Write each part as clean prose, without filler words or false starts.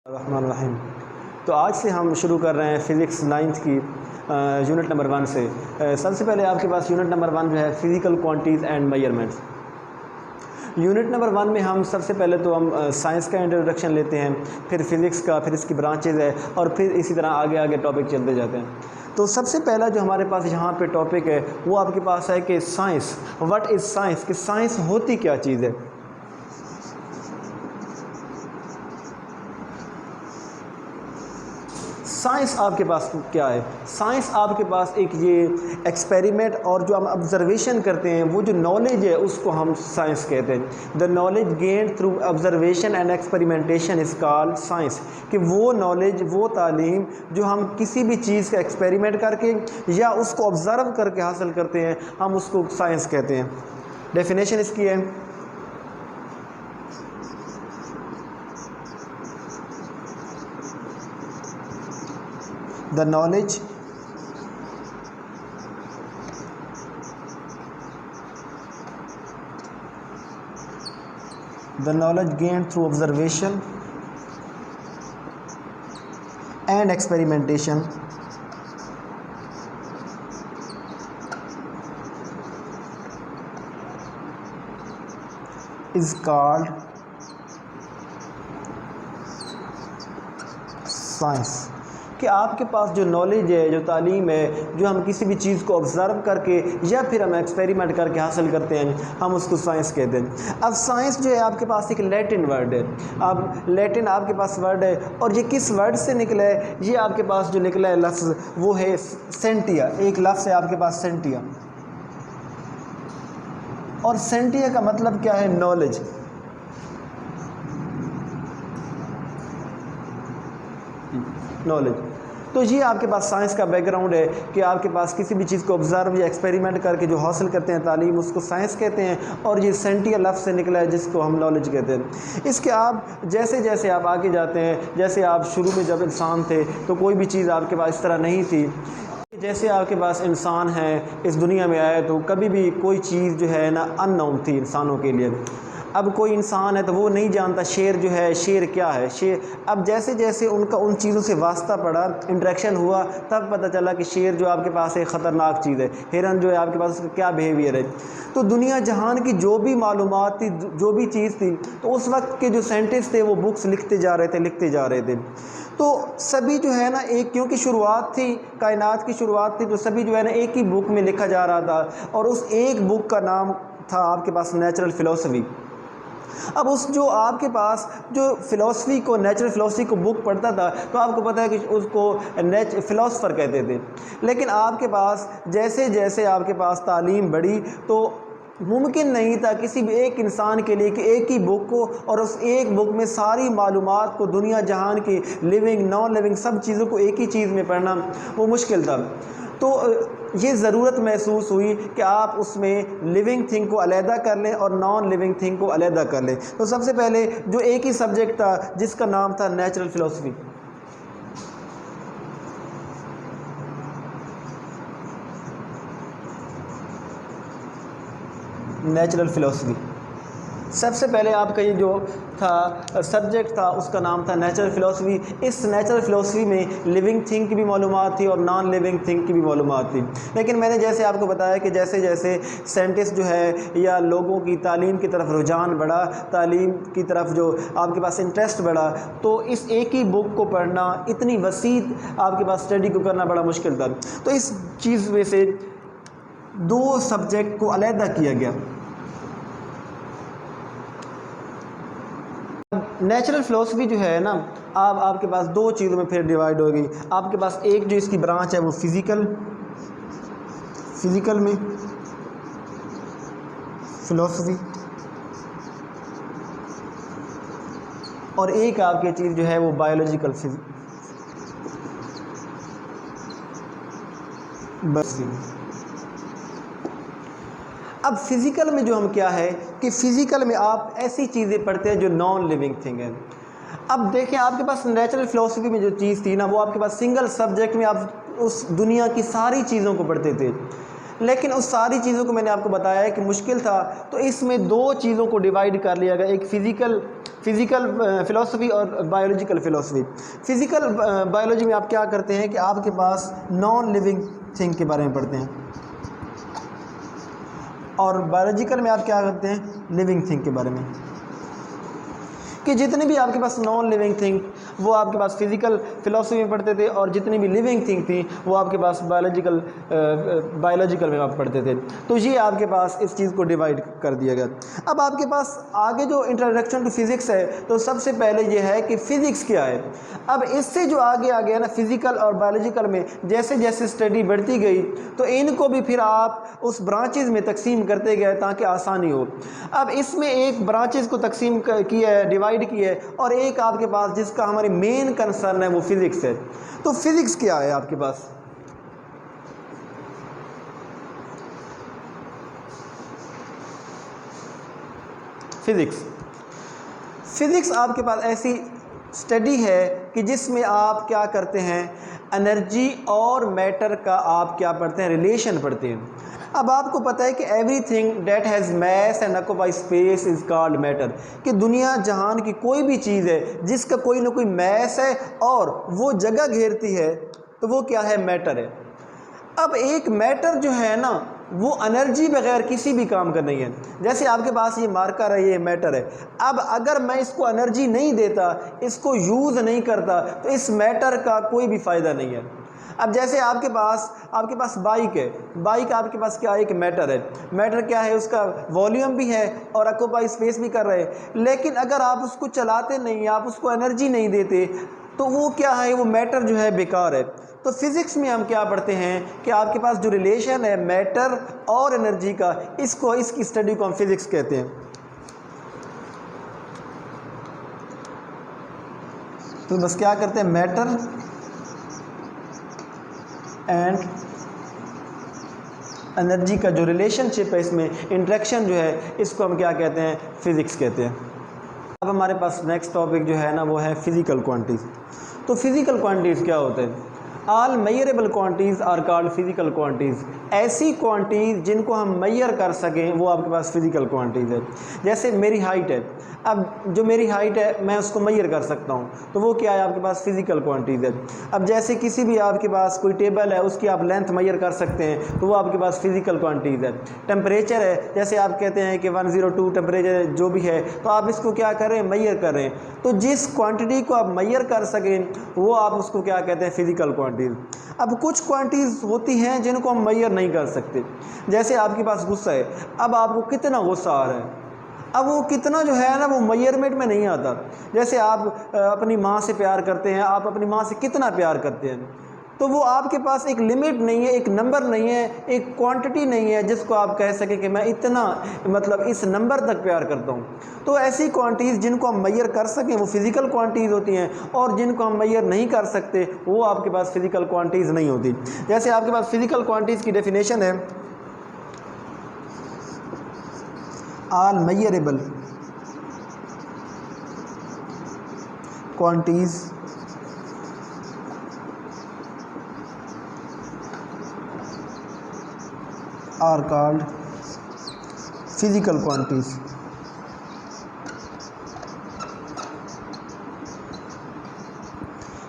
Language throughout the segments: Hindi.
रहमान रहीम। तो आज से हम शुरू कर रहे हैं फ़िज़िक्स 9th की यूनिट नंबर 1 से। सबसे पहले आपके पास यूनिट नंबर 1 जो है physical quantities and measurements. Unit number 1 में हम सबसे पहले तो हम साइंस का इंट्रोडक्शन लेते हैं, फिर फ़िज़िक्स का, फिर इसकी ब्रांचेज़ है और फिर इसी तरह आगे आगे टॉपिक चलते जाते हैं। तो सबसे पहला जो हमारे पास यहाँ पे टॉपिक है वो आपके पास है कि साइंस, व्हाट इज़ साइंस, कि साइंस होती क्या चीज़ है। साइंस आपके पास क्या है? साइंस आपके पास एक ये एक्सपेरिमेंट और जो हम ऑब्जर्वेशन करते हैं वो जो नॉलेज है उसको हम साइंस कहते हैं। The knowledge gained through observation and experimentation is called science, कि वो नॉलेज, वो तालीम जो हम किसी भी चीज़ का एक्सपेरिमेंट करके या उसको ऑब्ज़र्व करके हासिल करते हैं, हम उसको साइंस कहते हैं। डेफिनेशन इसकी है, the knowledge gained through observation and experimentation is called science। कि आपके पास जो नॉलेज है, जो तालीम है, जो हम किसी भी चीज़ को ऑब्ज़र्व करके या फिर हम एक्सपेरिमेंट करके हासिल करते हैं, हम उसको साइंस कहते हैं। अब साइंस जो है आपके पास एक लैटिन वर्ड है। अब लैटिन आपके पास वर्ड है और ये किस वर्ड से निकला है? ये आपके पास जो निकला है लफ्ज़ वो है सेंटिया। एक लफ्ज़ है आपके पास सेंटिया, और सेंटिया का मतलब क्या है? नॉलेज। नॉलेज। तो ये आपके पास साइंस का बैकग्राउंड है कि आपके पास किसी भी चीज़ को ऑब्ज़र्व या एक्सपेरिमेंट करके जो हासिल करते हैं तालीम, उसको साइंस कहते हैं, और ये सेंटिया लफ्ज़ से निकला है जिसको हम नॉलेज कहते हैं। इसके आप जैसे जैसे आप आगे जाते हैं, जैसे आप शुरू में जब इंसान थे तो कोई भी चीज़ आपके पास इस तरह नहीं थी। जैसे आपके पास इंसान है, इस दुनिया में आए तो कभी भी कोई चीज़ जो है ना अननोन थी इंसानों के लिए। अब कोई इंसान है तो वो नहीं जानता शेर जो है, शेर क्या है, शेर। अब जैसे जैसे उनका उन चीज़ों से वास्ता पड़ा, इंटरेक्शन हुआ, तब पता चला कि शेर जो आपके पास एक ख़तरनाक चीज़ है, हिरन जो है आपके पास उसका क्या बिहेवियर है। तो दुनिया जहान की जो भी मालूमात थी, जो भी चीज़ थी, तो उस वक्त के जो साइंटिस्ट थे वो बुक्स लिखते जा रहे थे। तो सभी जो है ना एक, क्योंकि शुरुआत थी, कायनात की शुरुआत थी, तो सभी जो है ना एक ही बुक में लिखा जा रहा था, और उस एक बुक का नाम था आपके पास नेचुरल फ़िलॉसफी। अब उस जो आपके पास जो फ़िलॉसफी को, नेचुरल फ़िलॉसफी को बुक पढ़ता था, तो आपको पता है कि उसको फ़िलॉसफ़र कहते थे। लेकिन आपके पास जैसे जैसे आपके पास तालीम बढ़ी तो मुमकिन नहीं था किसी भी एक इंसान के लिए कि एक ही बुक को, और उस एक बुक में सारी मालूमात को, दुनिया जहान की लिविंग नॉन लिविंग सब चीज़ों को एक ही चीज़ में पढ़ना वो मुश्किल था। तो ये ज़रूरत महसूस हुई कि आप उसमें लिविंग थिंग को अलहदा कर लें और नॉन लिविंग थिंग को अलहदा कर लें। तो सबसे पहले जो एक ही सब्जेक्ट था जिसका नाम था नेचुरल फ़िलॉसफी। नेचुरल फ़िलॉसफी सबसे पहले आपका ये जो था सब्जेक्ट था उसका नाम था नेचुरल फ़िलॉसफी। इस नेचुरल फ़िलॉसफी में लिविंग थिंग की भी मालूमात थी और नॉन लिविंग थिंग की भी मालूमात थी। लेकिन मैंने जैसे आपको बताया कि जैसे जैसे साइंटिस्ट जो है या लोगों की तालीम की तरफ रुझान बढ़ा, तालीम की तरफ जो आपके पास इंटरेस्ट बढ़ा, तो इस एक ही बुक को पढ़ना, इतनी वसी आपके पास स्टडी को करना बड़ा मुश्किल था। तो इस चीज़ में से दो सब्जेक्ट को अलहदा किया गया। नेचुरल फ़िलॉसफी जो है ना, अब आपके पास दो चीज़ों में फिर डिवाइड हो गई। आपके पास एक जो इसकी ब्रांच है वो फ़िज़िकल में फ़िलॉसफी, और एक आपकी चीज़ जो है वो बायोलॉजिकल फ़िज़िक्स। अब फ़िज़िकल में जो हम क्या है कि फ़िज़िकल में आप ऐसी चीज़ें पढ़ते हैं जो नॉन लिविंग थिंग है। अब देखें आपके पास नेचुरल फ़िलॉसफी में जो चीज़ थी ना, वो आपके पास सिंगल सब्जेक्ट में आप उस दुनिया की सारी चीज़ों को पढ़ते थे। लेकिन उस सारी चीज़ों को मैंने आपको बताया है कि मुश्किल था, तो इसमें दो चीज़ों को डिवाइड कर लिया गया, एक फिज़िकल फ़िलासफ़ी और बायोलॉजिकल फ़िलासफ़ी। फ़िज़िकल बायोलॉजी में आप क्या करते हैं कि आपके पास नॉन लिविंग थिंग के बारे में पढ़ते हैं, और बायोलॉजिकल में आप क्या करते हैं, लिविंग थिंग के बारे में, कि जितने भी आपके पास नॉन लिविंग थिंग वो आपके पास फिज़िकल फ़िलासफ़ी में पढ़ते थे, और जितनी भी लिविंग थिंग थी वो आपके पास बायोलॉजिकल में आप पढ़ते थे। तो ये आपके पास इस चीज़ को डिवाइड कर दिया गया। अब आपके पास आगे जो इंट्रोडक्शन टू फिज़िक्स है, तो सबसे पहले ये है कि फ़िज़िक्स क्या है। अब इससे जो आगे आ गया ना, फिज़िकल और बायोलॉजिकल में जैसे जैसे स्टडी बढ़ती गई तो इनको भी फिर आप उस ब्रांचेज़ में तकसीम करते गए ताकि आसानी हो। अब इसमें एक ब्रांचेज़ को तकसीम किया है, डिवाइड की है, और एक आपके पास जिसका हमारी मेन कंसर्न है वो फिज़िक्स है। तो फिज़िक्स क्या है आपके पास? फिज़िक्स आपके पास ऐसी स्टडी है कि जिसमें आप क्या करते हैं, एनर्जी और मैटर का आप क्या पढ़ते हैं, रिलेशन पढ़ते हैं। अब आपको पता है कि everything that has mass and occupy space is called matter, कि दुनिया जहान की कोई भी चीज़ है जिसका कोई ना कोई मैस है और वो जगह घेरती है, तो वो क्या है, मैटर है। अब एक मैटर जो है ना वो एनर्जी बगैर किसी भी काम का नहीं है। जैसे आपके पास ये मार्कर है, ये मैटर है। अब अगर मैं इसको एनर्जी नहीं देता, इसको यूज़ नहीं करता, तो इस मैटर का कोई भी फ़ायदा नहीं है। अब जैसे आपके पास बाइक है, बाइक आपके पास क्या है, एक मैटर है। मैटर क्या है, उसका वॉल्यूम भी है और ऑक्यूपाई स्पेस भी कर रहे हैं, लेकिन अगर आप उसको चलाते नहीं, आप उसको एनर्जी नहीं देते, तो वो क्या है, वो मैटर जो है बेकार है। तो फिज़िक्स में हम क्या पढ़ते हैं कि आपके पास जो रिलेशन है मैटर और एनर्जी का, इसकी स्टडी को हम फिज़िक्स कहते हैं। तो बस क्या करते हैं, मैटर एंड एनर्जी का जो रिलेशनशिप है, इसमें इंटरेक्शन जो है, इसको हम क्या कहते हैं, फिज़िक्स कहते हैं। अब हमारे पास नेक्स्ट टॉपिक जो है ना वो है फिज़िकल क्वांटिटीज़। तो फिज़िकल क्वांटिटीज़ क्या होते हैं? All measurable quantities are called physical quantities. ऐसी क्वांटिटीज़ जिनको हम मेजर कर सकें वो आपके पास फिज़िकल क्वांटिटीज़ है। जैसे मेरी हाइट है, अब जो मेरी हाइट है मैं उसको मेजर कर सकता हूँ, तो वो क्या है, आपके पास फिज़िकल क्वांटिटीज़ है। अब जैसे किसी भी आपके पास कोई टेबल है, उसकी आप लेंथ मेजर कर सकते हैं, तो वो आपके पास फिज़िकल क्वांटिटीज़ है। टेम्परेचर है, जैसे आप कहते हैं कि 102 टेम्परेचर जो भी है, तो आप इसको क्या कर रहे हैं, मेजर कर रहे हैं। तो जिस क्वांटिटी को आप मेजर कर सकें वो आप उसको क्या कहते हैं, फिज़िकल क्वांटिटीज़। अब कुछ क्वांटिटीज़ होती हैं जिनको हम मेजर नहीं कर सकते। जैसे आपके पास गुस्सा है, अब आपको कितना गुस्सा आ रहा है, अब वो कितना जो है ना वो मेजरमेंट में नहीं आता। जैसे आप अपनी माँ से प्यार करते हैं, आप अपनी माँ से कितना प्यार करते हैं, तो वो आपके पास एक लिमिट नहीं है, एक नंबर नहीं है, एक क्वांटिटी नहीं है जिसको आप कह सकें कि मैं इतना, मतलब इस नंबर तक प्यार करता हूँ। तो ऐसी क्वांटिटीज़ जिनको हम मेजर कर सकें वो फिज़िकल क्वांटिटीज़ होती हैं, और जिनको हम मेजर नहीं कर सकते वो आपके पास फिज़िकल क्वांटिटीज़ नहीं होती। जैसे आपके पास फिज़िकल क्वांटिटीज़ की डेफिनेशन है, all measurable quantities are called physical quantities.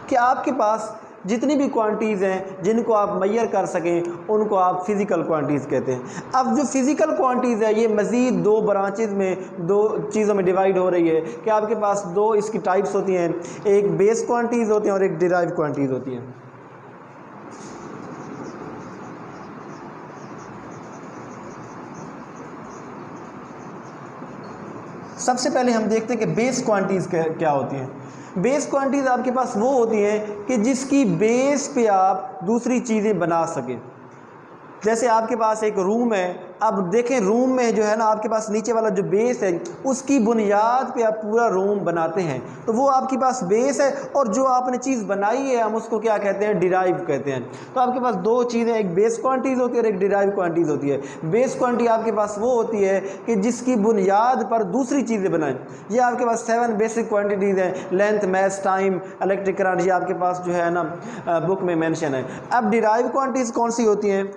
कि आपके पास जितनी भी क्वांटिटीज़ हैं जिनको आप मेजर कर सकें उनको आप फिज़िकल क्वांटिटीज़ कहते हैं। अब जो फिज़िकल क्वांटिटीज़ है ये मज़ीद दो ब्रांचेज़ में, दो चीज़ों में डिवाइड हो रही है कि आपके पास दो इसकी टाइप्स होती हैं, एक बेस क्वांटिटीज़ होती हैं और एक डिराइव क्वांटिटीज़ होती हैं। सबसे पहले हम देखते हैं कि बेस क्वांटिटीज़ क्या होती हैं। बेस क्वांटिटीज़ आपके पास वो होती हैं कि जिसकी बेस पे आप दूसरी चीज़ें बना सकें। जैसे आपके पास एक रूम है, अब देखें रूम में जो है ना आपके पास नीचे वाला जो बेस है उसकी बुनियाद पे आप पूरा रूम बनाते हैं, तो वो आपके पास बेस है, और जो आपने चीज़ बनाई है हम उसको क्या कहते हैं, डिराइव कहते हैं। तो आपके पास दो चीज़ें, एक बेस क्वांटिटीज़ होती है और एक डिराइव क्वांटिटीज़ होती है। बेस क्वांटिटी आपके पास वो होती है कि जिसकी बुनियाद पर दूसरी चीज़ें बनाएं। ये आपके पास 7 बेसिक क्वांटिटीज़ हैं, लेंथ, मास, टाइम, इलेक्ट्रिक करंट, ये आपके पास जो है ना बुक में मेंशन है। अब डिराइव क्वांटिटीज़ कौन सी होती हैं?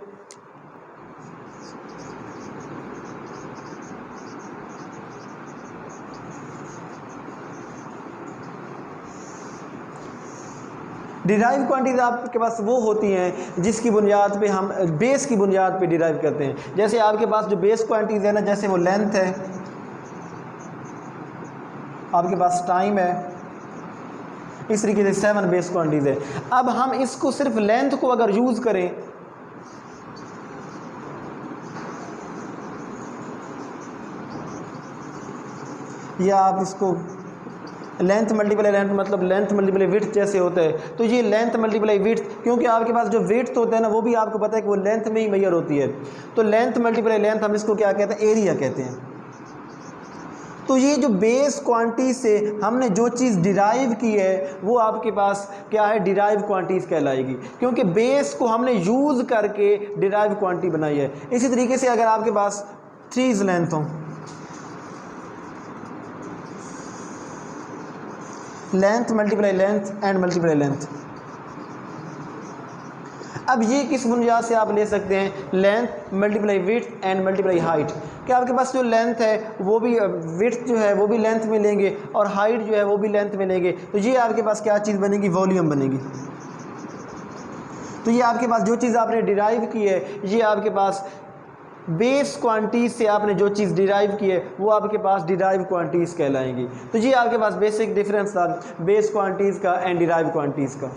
डिराइव क्वांटिटीज आपके पास वो होती हैं जिसकी बुनियाद पे हम बेस की बुनियाद पे डिराइव करते हैं। जैसे आपके पास जो बेस क्वांटिटीज है ना, जैसे वो लेंथ है, आपके पास टाइम है, इस तरीके से 7 बेस क्वांटिटीज है। अब हम इसको सिर्फ लेंथ को अगर यूज़ करें, या आप इसको लेंथ मल्टीप्लाई लेंथ, मतलब लेंथ मल्टीप्लाई विड्थ जैसे होता है, तो ये लेंथ मल्टीप्लाई विड्थ, क्योंकि आपके पास जो विड्थ होता है ना वो भी आपको पता है कि वो लेंथ में ही मेजर होती है, तो लेंथ मल्टीप्लाई लेंथ हम इसको क्या कहते हैं, एरिया कहते हैं। तो ये जो बेस क्वांटिटी से हमने जो चीज़ डिराइव की है वो आपके पास क्या है, डिराइव क्वांटिटीज कहलाएगी, क्योंकि बेस को हमने यूज़ करके डिराइव क्वांटिटी बनाई है। इसी तरीके से अगर आपके पास 3 लेंथ हो, length multiply length and multiply length, अब ये किस बुनियाद से आप ले सकते हैं, length multiply width and multiply height, कि आपके पास जो लेंथ है वो भी विड्थ जो है वो भी लेंथ में लेंगे और हाइट जो है वो भी लेंथ में लेंगे, तो ये आपके पास क्या चीज़ बनेगी, वॉल्यूम बनेगी। तो ये आपके पास जो चीज़ आपने डिराइव की है, ये आपके पास बेस क्वांटिटीज से आपने जो चीज़ डिराइव की है वो आपके पास डिराइव क्वांटिटीज़ कहलाएंगी। तो ये आपके पास बेसिक डिफरेंस था बेस क्वांटिटीज़ का एंड डिराइव क्वांटिटीज़ का।